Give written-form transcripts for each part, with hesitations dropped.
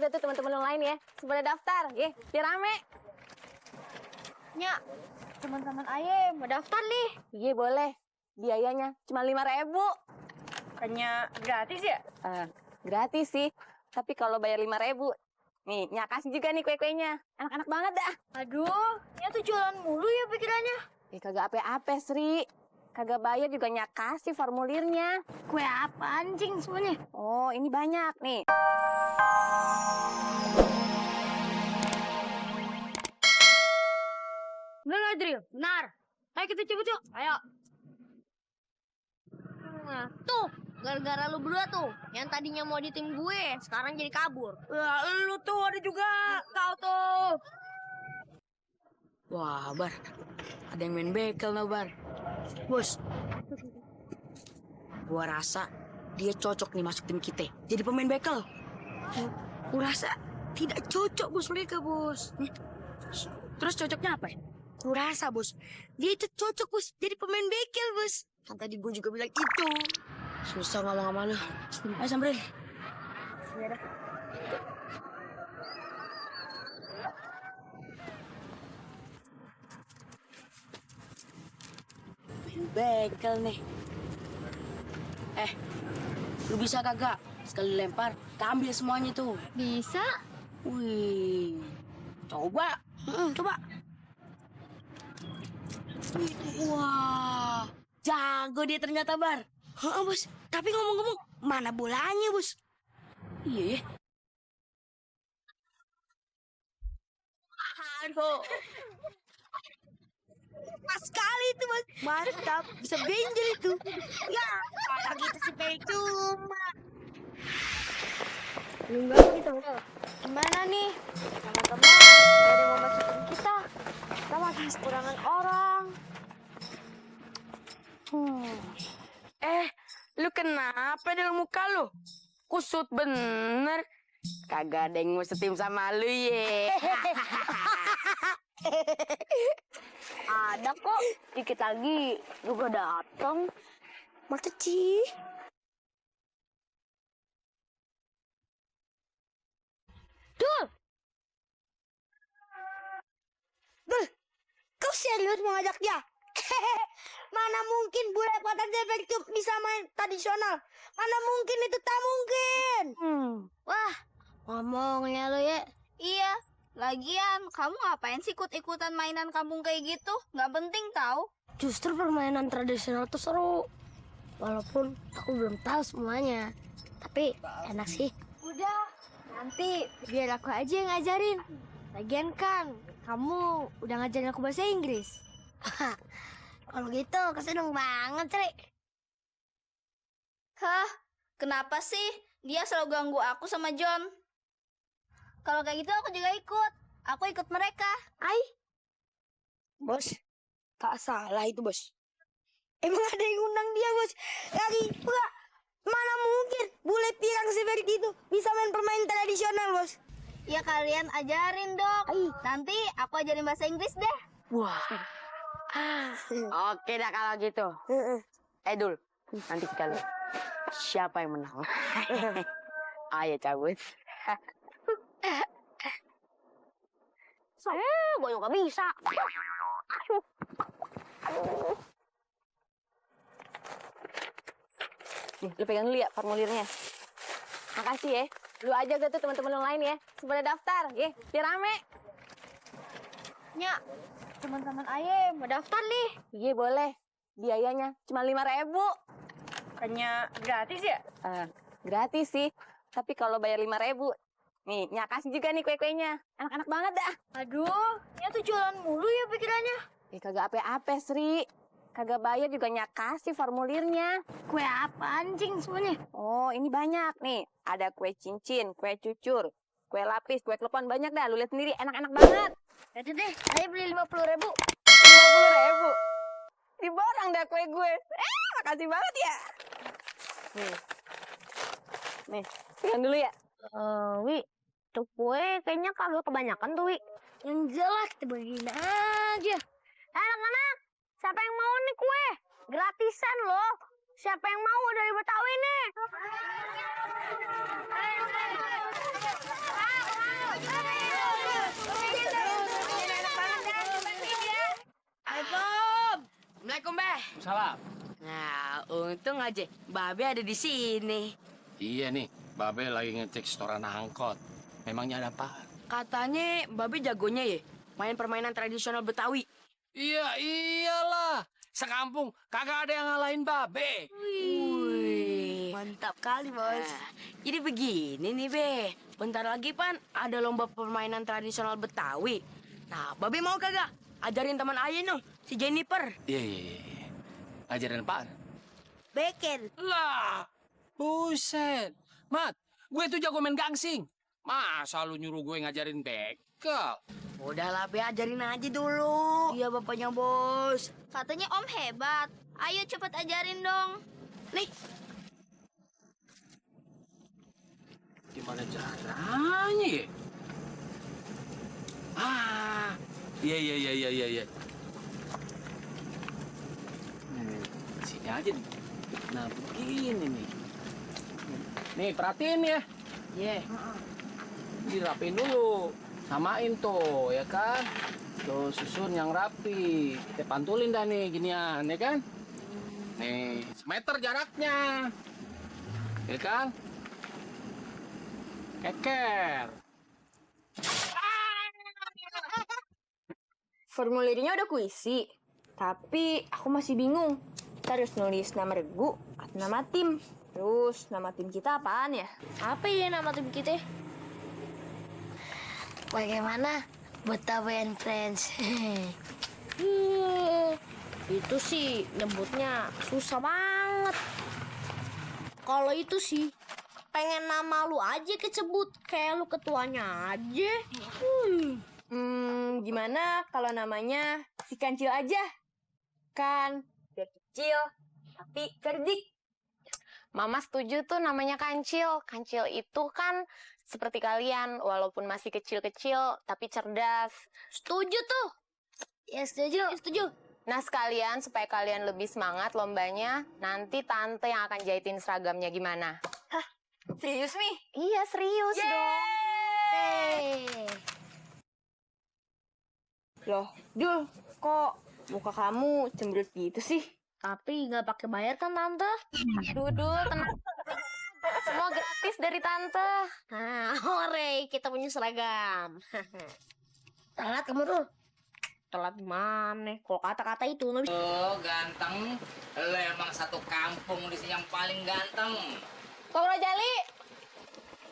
tuh teman-teman yang lain ya. Sepada daftar, ya. Biar rame. Nya, teman-teman Aye mau daftar nih. Iya boleh. Biayanya cuma 5.000. Hanya gratis ya? Gratis sih. Tapi kalau bayar 5.000, nih Nya kasih juga nih kue-kuenya. Enak-enak banget dah. Aduh, Nya tuh jualan mulu ya pikirannya. Kagak apa-apa, Sri. Kagak bayar juga Nya kasih formulirnya. Kue apa anjing semuanya? Oh, ini banyak nih. Benar, Adril? Benar. Ayo kita cabut yuk. Ayo. Nah, tuh, gara-gara lu berdua tuh, yang tadinya mau di tim gue, sekarang jadi kabur. Wah, lu tuh ada juga. Kau tuh. Wah, Bar. Ada yang main bekel no, Bar. Bos. Gua rasa dia cocok nih masuk tim kita. Jadi pemain bekel. Gua rasa tidak cocok, Bos, mereka, Bos. Terus cocoknya apa ya? Gua rasa, Bos, dia itu cocok, Bos, jadi pemain bekel, Bos. Kan tadi gua juga bilang itu. Susah ngomong sama lu. Ayo samperin. Iya dah. Bekel nih. Lu bisa kagak? Sekali lempar, kita ambil semuanya tuh. Bisa? Wih, coba. Coba. Wah, jago dia ternyata, Bar. Bos. Tapi ngomong-ngomong, mana bolanya, Bos? Iya ya. Aduh. Pas sekali itu, Bos. Mantap, bisa benjol itu. Ya, kata gitu sih kayak cuma. Enggak gitu. Gimana nih? Teman-teman, ada yang mau masukin kita. Kita masih kekurangan orang. Lu kenapa dalam muka lu? Kusut bener. Kagak ada yang mau setim sama lu ye. Ada kok, dikit lagi juga datang. Mata Ci. Dul, kau serius mau ngajak dia? Mana mungkin bule patat efektif bisa main tradisional? Mana mungkin itu tak mungkin. Wah, ngomongnya lo ya. Iya, lagian kamu ngapain sih ikut-ikutan mainan kampung kayak gitu? Nggak penting tahu. Justru permainan tradisional tuh seru. Walaupun aku belum tahu semuanya. Tapi enak sih. Udah, nanti biar aku aja yang ngajarin. Lagian kan, kamu udah ngajarin aku bahasa Inggris. Kalau gitu keseneng banget, Tri. Hah? Kenapa sih? Dia selalu ganggu aku sama John. Kalau kayak gitu aku juga ikut. Aku ikut mereka. Bos, tak salah itu, Bos. Emang ada yang undang dia, Bos? Lagi pula, mana mungkin bule pirang seperti itu bisa main permainan tradisional, Bos? Ya kalian ajarin dong. Nanti aku ajarin bahasa Inggris deh. Wah. Oke dah kalau gitu. Dul, nanti kita lihat siapa yang menang. Ayo cabut. Gue juga bisa. Nih, lu pegang dulu ya formulirnya. Makasih ya. Lu aja tuh teman-teman yang lain ya. Sepada daftar, ya. Biar rame. Nya, teman-teman Aye mau daftar nih. Iya boleh. Biayanya cuma 5.000. Hanya gratis ya? Gratis sih. Tapi kalau bayar 5.000, nih Nya kasih juga nih kue-kuenya. Enak-enak banget dah. Aduh, Nya tuh jualan mulu ya pikirannya. Kagak apa-apa, Sri. Kagak bayar juga Nya kasih formulirnya. Kue apa anjing semuanya? Oh, ini banyak nih. Ada kue cincin, kue cucur, kue lapis, kue klepon. Banyak dah. Lu lihat sendiri, enak-enak banget. Jadi deh, saya beli 50.000. 50.000. Diborong dah kue gue. Makasih banget ya. Nih, pegang dulu ya. Wi, tuh kue kayaknya kagak kebanyakan tuh, Wi. Yang jelas kita bagiin aja. Anak-anak, siapa yang mau nih kue? Gratisan loh. Siapa yang mau dari Betawi nih? Assalamualaikum, Beh. Salam. Nah, untung aja Babe ada di sini. Iya nih, Babe lagi ngecek setoran angkot. Memangnya ada apa? Katanya Babe jagonya ya main permainan tradisional Betawi. Iya, iyalah. Sekampung kagak ada yang ngalahin Babe. Wih, Mantap kali, Bos. jadi begini nih, Be. Bentar lagi Pan ada lomba permainan tradisional Betawi. Nah, Babe mau kagak ajarin teman Aye no, si Jennifer? Iya. Ajaran apaan? Beken. Lah, buset. Mat, gue tuh jago main gangsing. Masa lu nyuruh gue ngajarin bekel? Udahlah, Be, ajarin aja dulu. Iya, bapaknya, Bos. Katanya Om hebat. Ayo cepet ajarin dong. Nih, Gimana caranya ya? Ah, iya. Sini aja nih. Nah, begini nih. Nih, perhatiin ya. yeah. Dirapin dulu. Samain tuh, ya kan? Tuh, susun yang rapi. Kita pantulin dah nih, ginian, ya kan? Nih, semeter jaraknya. Ya kan? Keker. Formulirnya udah kuisi, tapi aku masih bingung. Kita harus nulis nama regu atau nama tim. Terus nama tim kita apaan ya? Apa ya nama tim kita? Bagaimana? Betawi and Friends. Itu sih nyebutnya susah banget. Kalau itu sih pengen nama lu aja kesebut kayak lu ketuanya aja. Gimana kalau namanya si Kancil aja? Kan biar kecil, tapi cerdik. Mama setuju tuh namanya Kancil. Kancil itu kan seperti kalian, walaupun masih kecil-kecil, tapi cerdas. Setuju tuh. Ya setuju. Nah sekalian, supaya kalian lebih semangat lombanya, nanti tante yang akan jahitin seragamnya gimana? Serius nih? Iya, serius dong. Loh, Jul, kok muka kamu cemberut gitu sih? Tapi nggak pakai bayar kan tante? Dudul, tenang. Semua gratis dari tante. Nah, hore, kita punya seragam. Telat kamu tuh. Telat gimana? Kalau kata-kata itu nggak bisa. Oh, ganteng. Lo emang satu kampung di sini yang paling ganteng. Kok Rojali?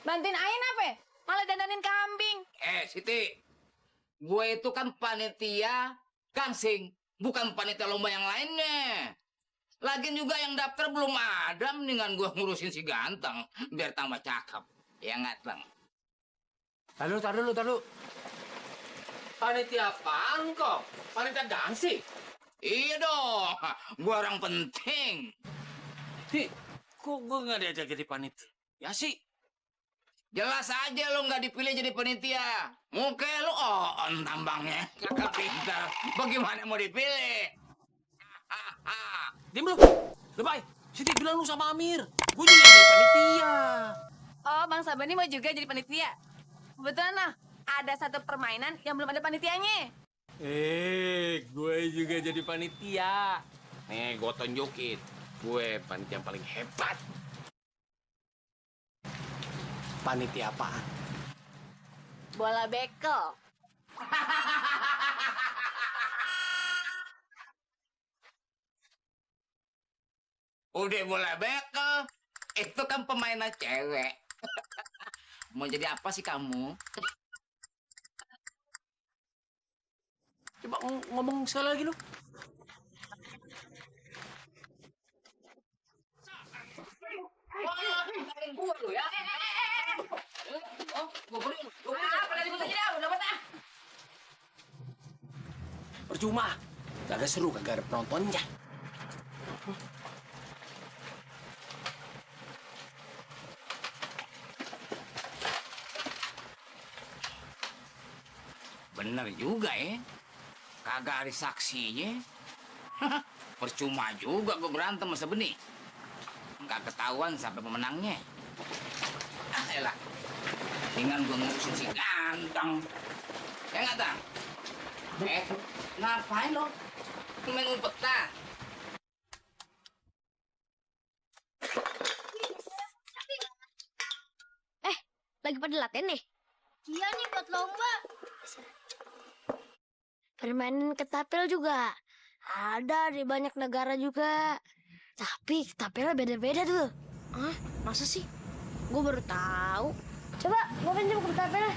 Bantuin Ain apa? Malah dandanin kambing. Siti. Gue itu kan panitia gangsing, bukan panitia lomba yang lainnya. Lagian juga yang daftar belum ada, mendingan gue ngurusin si ganteng, biar tambah cakep. Ya nggak, Bang? Tar dulu. Panitia apaan kok? Panitia gangsing? Iya dong, gue orang penting. Hi, kok gue nggak diajak jadi panitia? Ya sih. Jelas aja lo nggak dipilih jadi panitia. Muka lo tambangnya. Kakak pintar. Bagaimana mau dipilih? Diam lu. Lebay. Siti bilang lu sama Amir. Gue juga jadi panitia. Oh, Bang Sabani mau juga jadi panitia? Kebetulan lah, ada satu permainan yang belum ada panitianya. Gue juga jadi panitia. Nih, gue tunjukin. Gue panitia yang paling hebat. Panitia apaan? Bola bekel. Udah boleh bekel. Itu kan pemainan cewek. Mau jadi apa sih kamu? Coba ngomong sekali lagi lu. Percuma. Kagak seru, kagak ada penontonnya. Bener juga ya. Kagak ada saksinya. Percuma juga gue berantem sama Sebeni. Nggak ketahuan sampai pemenangnya. Elah. Tinggal gue ngurusin si ganteng. Ya nggak, Tang? Ngapain lo? Main ngumpet, Tang? lagi pada latihan nih? Iya nih buat lomba. Permainan ketapel juga ada di banyak negara juga. Tapi ketapelnya beda-beda tuh. Hah? Masa sih? Gue baru tahu. Coba gue pinjam ketapelnya.